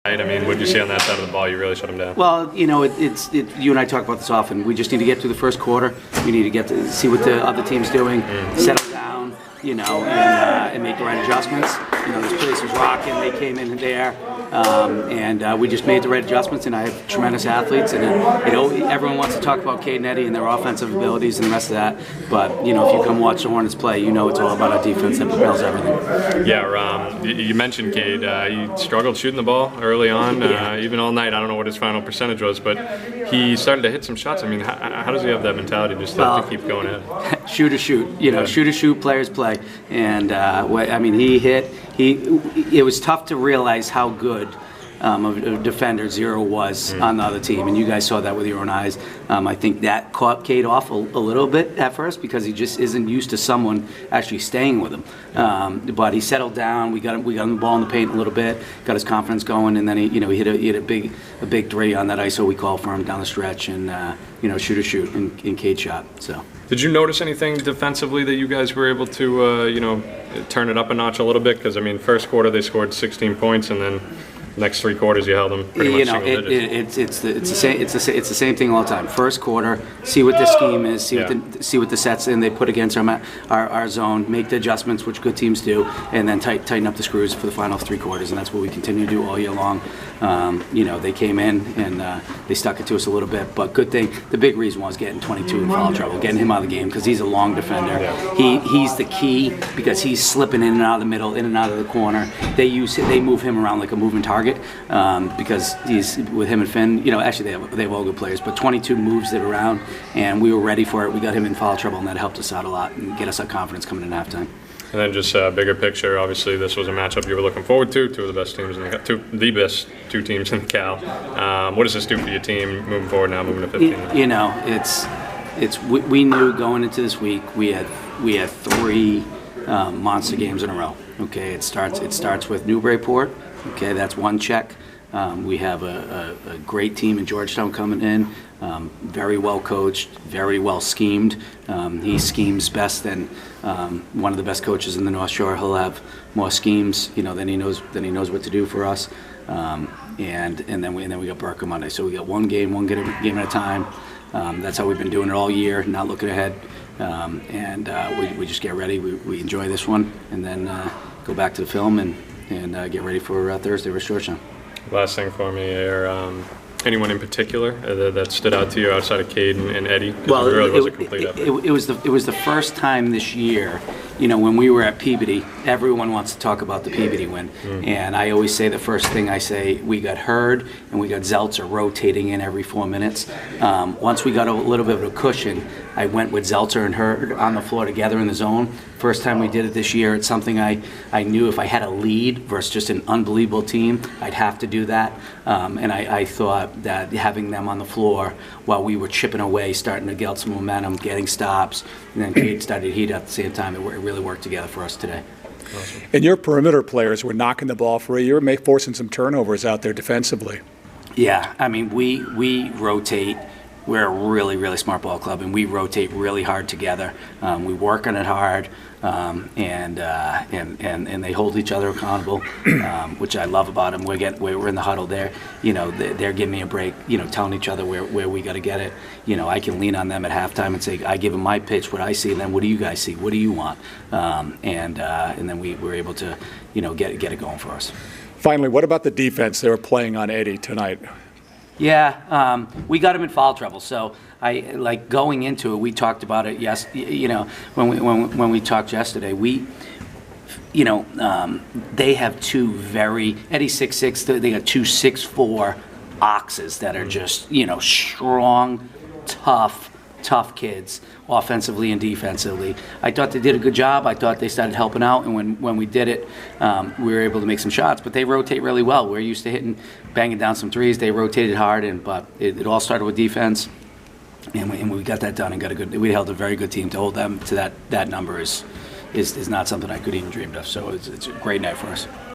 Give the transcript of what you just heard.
I mean, what did you see on that side of the ball? You really shut him down. Well, you know, you and I talk about this often. We just need to get through the first quarter. We need to get to see what the other team's doing, settle down, you know, and make the right adjustments. You know, this place was rocking. They came in there, and we just made the right adjustments. And I have tremendous athletes, and everyone wants to talk about Cade and Eddie and their offensive abilities and the rest of that. But you know, if you come watch the Hornets play, you know it's all about our defense that propels everything. Yeah, you mentioned Cade. He struggled shooting the ball early on, even all night. I don't know what his final percentage was, but he started to hit some shots. I mean, how does he have that mentality just to keep going ahead? Shoot or shoot, you know, shoot or shoot, players play. And I mean, he hit. It was tough to realize how good a defender Zero was on the other team, and you guys saw that with your own eyes. I think that caught Cade off a little bit at first because he just isn't used to someone actually staying with him. But he settled down. We got him the ball in the paint a little bit, got his confidence going, and then he hit a big three on that ISO we called for him down the stretch, and shoot or shoot, and Cade shot. So. Did you notice anything defensively that you guys were able to turn it up a notch a little bit? Because I mean, first quarter they scored 16 points, and then next 3 quarters you held them pretty much single digits. It's the same thing all the time. First quarter, see what the scheme is, see what the sets in they put against our zone, make the adjustments, which good teams do, and then tighten up the screws for the final 3 quarters, and that's what we continue to do all year long. They came in and they stuck it to us a little bit, but good thing. The big reason was getting 22 in foul trouble, getting him out of the game because he's a long defender. He's the key because he's slipping in and out of the middle, in and out of the corner. They move him around like a moving target. Because he's with him and Finn, actually they have all good players, but 22 moves it around, and we were ready for it. We got him in foul trouble, and that helped us out a lot and get us our confidence coming in halftime. And then just bigger picture, obviously this was a matchup you were looking forward to. Two of the best teams the best 2 teams in the Cal. What does this do for your team moving forward now, moving to 15? We knew going into this week we had 3 monster games in a row. Okay, it starts with Newburyport. Okay, that's one check. We have a great team in Georgetown coming in, very well coached, very well schemed. He schemes best than one of the best coaches in the North Shore. He'll have more schemes, than he knows what to do for us. And then we got Burke on Monday. So we got one game at a time. That's how we've been doing it all year, not looking ahead. We just get ready. We enjoy this one, and then go back to the film and get ready for Thursday versus Georgetown. Last thing for me here, anyone in particular that stood out to you outside of Cade and Eddie? Well, it really was a complete effort. It was the first time this year, when we were at Peabody, everyone wants to talk about the Peabody win. And I always say the first thing I say, we got Hurd and we got Zeltzer rotating in every 4 minutes. Once we got a little bit of a cushion, I went with Zeltzer and Hurd on the floor together in the zone. First time we did it this year. It's something I knew if I had a lead versus just an unbelievable team, I'd have to do that. And I thought that having them on the floor while we were chipping away, starting to get some momentum, getting stops, and then Cade started to heat up at the same time, it really worked together for us today. Awesome. And your perimeter players were knocking the ball free. You were forcing some turnovers out there defensively. Yeah, I mean, we rotate. We're a really, really smart ball club, and we rotate really hard together. We work on it hard, and they hold each other accountable, which I love about them. We're in the huddle there. They're giving me a break. Telling each other where we got to get it. I can lean on them at halftime and say, I give them my pitch, what I see, and then what do you guys see? What do you want? And then we were able to, get it going for us. Finally, what about the defense they were playing on Eddie tonight? Yeah, we got him in foul trouble. So going into it, we talked about it. Yes, when we talked yesterday, they have 2 very Eddie's 6'6". They got 2 6'4" oxes that are just strong, tough kids, offensively and defensively. I thought they did a good job. I thought they started helping out, and when we did it, we were able to make some shots. But they rotate really well. We're used to banging down some threes. They rotated hard, but it all started with defense, and we got that done and we held a very good team. To hold them to that number is not something I could even dreamed of. So it's a great night for us.